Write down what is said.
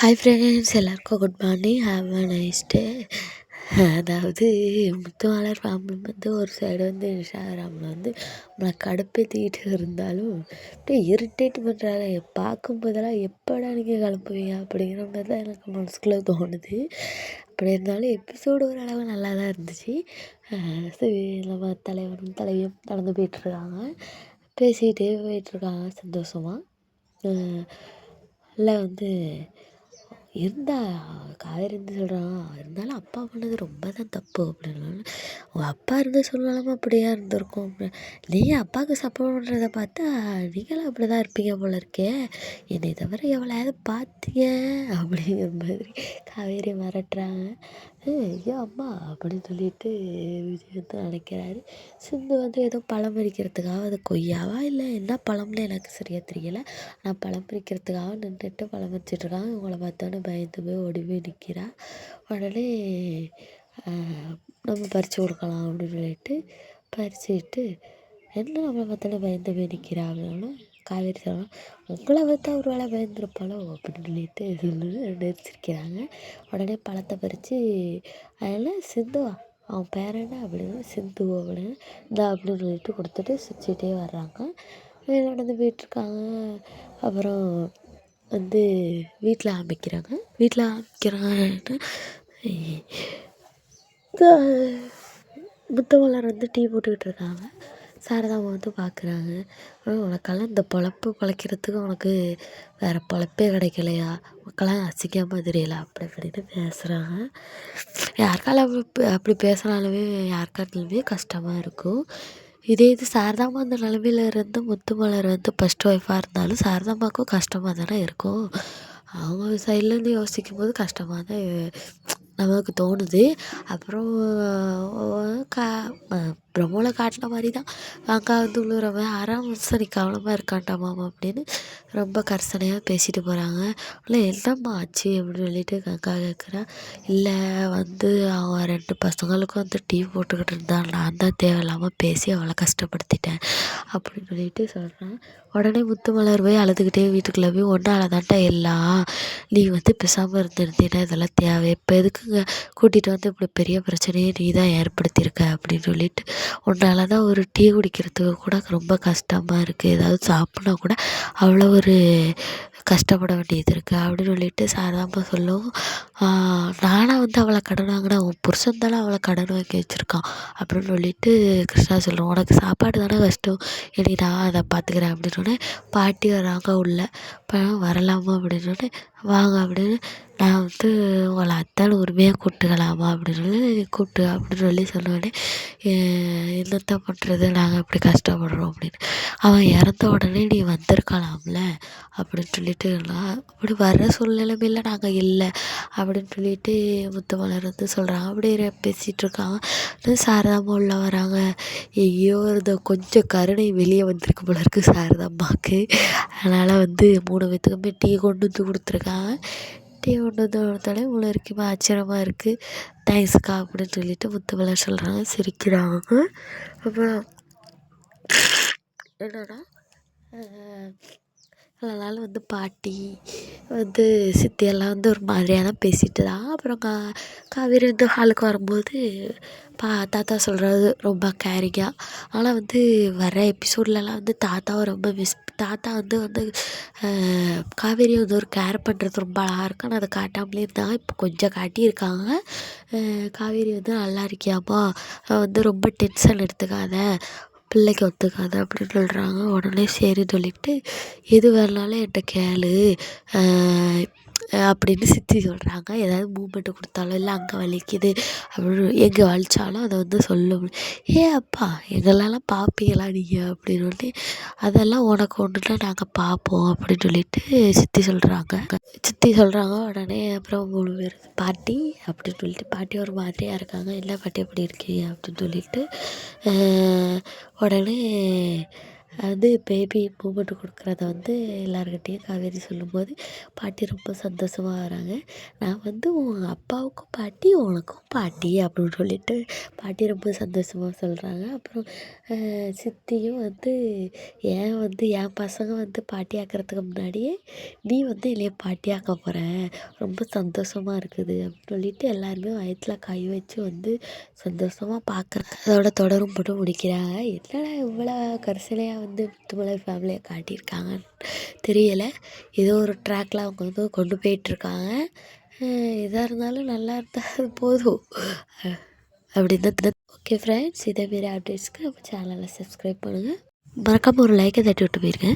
Hi friends, எல்லாருக்கும் good morning. Have a nice day. அதாவது Muthumalar family வந்து ஒரு சைடு வந்து இன்ஸ்டாகிராமில் வந்து நம்மளை கடுப்பேற்றிக்கிட்டு இருந்தாலும் அப்படியே இரிட்டேட் பண்ணுறாங்க. பார்க்கும்போதெல்லாம் எப்படா நீங்கள் கிளம்புவீங்க அப்படிங்கிற மாதிரி தான் எனக்கு மனசுக்குள்ளே தோணுது. அப்படி இருந்தாலும் எபிசோடு ஓரளவு நல்லா தான் இருந்துச்சு. சரி, நம்ம தலைவரும் தலைவியும் நடந்து போயிட்டுருக்காங்க, பேசிக்கிட்டே போயிட்டுருக்காங்க சந்தோஷமாக. இல்லை வந்து இருந்தா காவேரி வந்து சொல்கிறான், இருந்தாலும் அப்பா பண்ணது ரொம்ப தான் தப்பு அப்படின்னு. உங்கள் அப்பா இருந்த சூழ்நிலமா அப்படியா இருந்திருக்கும் அப்படின்னு. நீங்கள் அப்பாவுக்கு சப்போர்ட் பண்ணுறத பார்த்தா நீங்களும் அப்படி தான் இருப்பீங்க போல இருக்கே, என்னை தவிர எவ்வளோயாவது பார்த்தீங்க அப்படிங்கிற மாதிரி காவேரி மிரட்டுறாங்க. ஐயோ அம்மா அப்படின்னு சொல்லிட்டு விஜய் வந்து நினைக்கிறாரு. சிந்து வந்து ஏதோ பழம் பறிக்கிறதுக்காக, அது கொய்யாவா இல்லை என்ன பழம்னு எனக்கு சரியாக தெரியலை, ஆனால் பழம் பறிக்கிறதுக்காக நின்றுட்டு பழம் பறிச்சிட்ருக்காங்க. இவங்கள பார்த்தோன்னே பயந்து போய் ஓடி போய் நிற்கிறா. உடனே நம்ம பறித்து கொடுக்கலாம் அப்படின்னு சொல்லிட்டு பறிச்சுட்டு, என்ன நம்மளை பார்த்தோன்னே பயந்து போய் நிற்கிறா அப்படின்னா காவேரி சொல்லலாம், உங்களை பார்த்தா ஒரு வேளை பயந்துருப்பாளோ அப்படின்னு சொல்லிட்டு நிறுத்திருக்கிறாங்க. உடனே பழத்தை பறித்து அதில் சிந்துவா அவன் பேர் என்ன அப்படின்னு, சிந்து அப்படின்னு இந்த அப்படின்னு சொல்லிட்டு கொடுத்துட்டு சிரிச்சுட்டே வர்றாங்க. நடந்து போயிட்டுருக்காங்க. அப்புறம் வந்து வீட்டில் ஆரம்பிக்கிறாங்கன்னு முத்துமலர் வந்து டீ போட்டுக்கிட்டு இருக்காங்க. சாரதாம்மா வந்து பார்க்குறாங்க. உனக்கெல்லாம் இந்த பொழப்பு பிழைக்கிறதுக்கு உனக்கு வேறு பொழப்பே கிடைக்கலையா, உனக்கெல்லாம் அசிங்கமாக தெரியல அப்படி இப்படின்னு பேசுகிறாங்க. யாருக்கால அப்படி பேசுனாலுமே யாருக்காட்டிலுமே கஷ்டமாக இருக்கும். இதே இது சாரதாம்மா அந்த நிலமையில இருந்து முத்துமலர் வந்து ஃபஸ்ட் ஒய்ஃபாக இருந்தாலும் சாரதாம்மாவுக்கும் கஷ்டமாக தானே இருக்கும். அவங்க சைட்லேருந்து யோசிக்கும் போது கஷ்டமாக தான் நமக்கு தோணுது. அப்புறம் ப்ரமோவில் காட்டின மாதிரி தான் அக்கா வந்து உள்ளுறவன் ஆறாம் கவனமாக இருக்கான்ட்டாமாமா அப்படின்னு ரொம்ப கர்சனையாக பேசிட்டு போகிறாங்க. இல்லை என்னம்மா ஆச்சு அப்படின்னு சொல்லிட்டு அக்கா கேட்குறா. இல்லை வந்து அவன் 2 பசங்களுக்கும் வந்து டீ போட்டுக்கிட்டு இருந்தான், நான் தான் தேவையில்லாமல் பேசி அவளை கஷ்டப்படுத்திட்டேன் அப்படின்னு சொல்லிட்டு சொல்கிறான். உடனே முத்துமலர் போய் அழுதுகிட்டே வீட்டுக்குள்ளே போய், ஒன்றால் தான்ட்டா எல்லாம், நீ வந்து பேசாமல் இருந்திருந்தீன்னா இதெல்லாம் தேவை, இப்போ எதுக்குங்க கூட்டிகிட்டு வந்து இப்படி பெரிய பிரச்சனையை நீ தான் ஏற்படுத்தியிருக்க அப்படின்னு சொல்லிட்டு, உன்னால் தான் ஒரு டீ குடிக்கிறதுக்கு கூட ரொம்ப கஷ்டமாக இருக்குது, ஏதாவது சாப்பிட்னா கூட அவ்வளோ ஒரு கஷ்டப்பட வேண்டியது இருக்குது அப்படின்னு சொல்லிட்டு சாரதாம்மா சொல்லவும், நானாக வந்து அவளை கடன் வாங்கினேன், உன் புருஷன் தானே அவளை கடன் வாங்கி வச்சுருக்கான் அப்படின்னு சொல்லிட்டு கிருஷ்ணா சொல்லுவோம். உனக்கு சாப்பாடு தானே கஷ்டம், இனி நான் அதை பார்த்துக்கிறேன் அப்படின்னோடனே பாட்டி வராங்க உள்ள. வரலாமா அப்படின்னோடனே வாங்க அப்படின்னு, நான் வந்து உங்களை அத்தான்னு உரிமையாக கூப்பிட்டுக்கலாமா அப்படின்னு சொல்லி கூப்பிட்டு அப்படின்னு சொல்லி சொன்னோடனே, என்னத்த பண்ணுறது, நாங்கள் இப்படி கஷ்டப்படுறோம் அப்படின்னு. அவன் இறந்த உடனே நீ வந்திருக்கலாம்ல அப்படின்னு சொல்லிட்டு, நான் அப்படி வர்ற சூழ்நிலைமையில் நாங்கள் இல்லை அப்படின்னு சொல்லிட்டு முத்துமலர் வந்து சொல்கிறாங்க. அப்படியே பேசிகிட்டு இருக்காங்க. சாரதாம்மா உள்ள வராங்க. ஐயோ, இந்த கொஞ்சம் கருணை வெளியே வந்திருக்கு போல இருக்குது சாரதாம்மாவுக்கு. அதனால் வந்து 3 பேத்துக்குமே டீ கொண்டு வந்து கொடுத்துருக்காங்க. டீ கொண்டு வந்து கொடுத்தாலே வரைக்குமே ஆச்சரியமாக இருக்குது. தேங்க்ஸ்க்கா அப்படின்னு சொல்லிட்டு முத்துமலர் சொல்கிறாங்க, சிரிக்கிறாங்க. அப்புறம் என்னன்னா, அதனால் வந்து பாட்டி வந்து சித்தியெல்லாம் வந்து ஒரு மாதிரியாக தான் பேசிகிட்டு தான். அப்புறம் காவேரி வந்து ஹாலுக்கு வரும்போது தாத்தா சொல்கிறது ரொம்ப கேரிங்காக. ஆனால் வந்து வர எபிசோட்லலாம் வந்து தாத்தாவை ரொம்ப தாத்தா வந்து காவேரியை வந்து ஒரு கேர் பண்ணுறது ரொம்ப அழகாக இருக்குது. ஆனால் அதை காட்டாமலே இருந்தாங்க. இப்போ கொஞ்சம் காட்டியிருக்காங்க. காவேரி வந்து நல்லா இருக்கியாம்மா, வந்து ரொம்ப டென்ஷன் எடுத்துக்காத, பிள்ளைக்கு ஒத்துக்காது அப்படின்னு சொல்கிறாங்க. உடனே சரி சொல்லிவிட்டு, எது வேணாலும் என்கிட்ட கேளு அப்படின்னு சித்தி சொல்கிறாங்க. ஏதாவது மூமெண்ட்டு கொடுத்தாலும் இல்லை அங்கே வலிக்குது அப்படின்னு எங்கே வலிச்சாலும் அதை வந்து சொல்ல அப்பா எங்களெல்லாம் பார்ப்பீங்களா நீங்கள் அப்படின்னு சொல்லி, அதெல்லாம் உனக்கு ஒன்றுனா நாங்கள் பார்ப்போம் அப்படின்னு சொல்லிட்டு சித்தி சொல்கிறாங்க. உடனே அப்புறம் 3 பேர் பாட்டி அப்படின்னு சொல்லிட்டு, பாட்டி ஒரு மாதிரியாக இருக்காங்க. இல்லை பாட்டி எப்படி இருக்கீங்க அப்படின்னு சொல்லிட்டு, உடனே பேபி மூமெண்ட் கொடுக்குறத எல்லாருக்கிட்டேயும் காவேரி சொல்லும்போது பாட்டி ரொம்ப சந்தோஷமா வராங்க. நான் உன் அப்பாவுக்கும் பாட்டி உனக்கும் பாட்டி அப்படின்னு சொல்லிட்டு பாட்டி ரொம்ப சந்தோஷமாக சொல்கிறாங்க. அப்புறம் சித்தியும் ஏன் என் பசங்க பாட்டி ஆக்கிறதுக்கு முன்னாடியே நீ என்னைய பாட்டி ஆக்க போகிற, ரொம்ப சந்தோஷமாக இருக்குது அப்படின்னு சொல்லிட்டு எல்லாருமே வயிற்றில் கை வச்சு சந்தோஷமாக பார்க்குறாங்க. அதோட தொடரும் போட்டு முடிக்கிறாங்க. என்னடா இவ்வளோ கரிசனையாக முத்துமலை ஃபேமிலியை காட்டியிருக்காங்கன்னு தெரியலை. ஏதோ ஒரு ட்ராக்கில் அவங்க கொண்டு போயிட்டுருக்காங்க. எதாக இருந்தாலும் நல்லா இருந்தால் போதும் அப்படின்னு தான். ஓகே ஃப்ரெண்ட்ஸ், இதேமாரி அப்டேட்ஸ்க்கு நம்ம சேனலை சப்ஸ்கிரைப் பண்ணுங்கள். மறக்காமல் ஒரு லைக்கை தட்டி விட்டு போயிருங்க.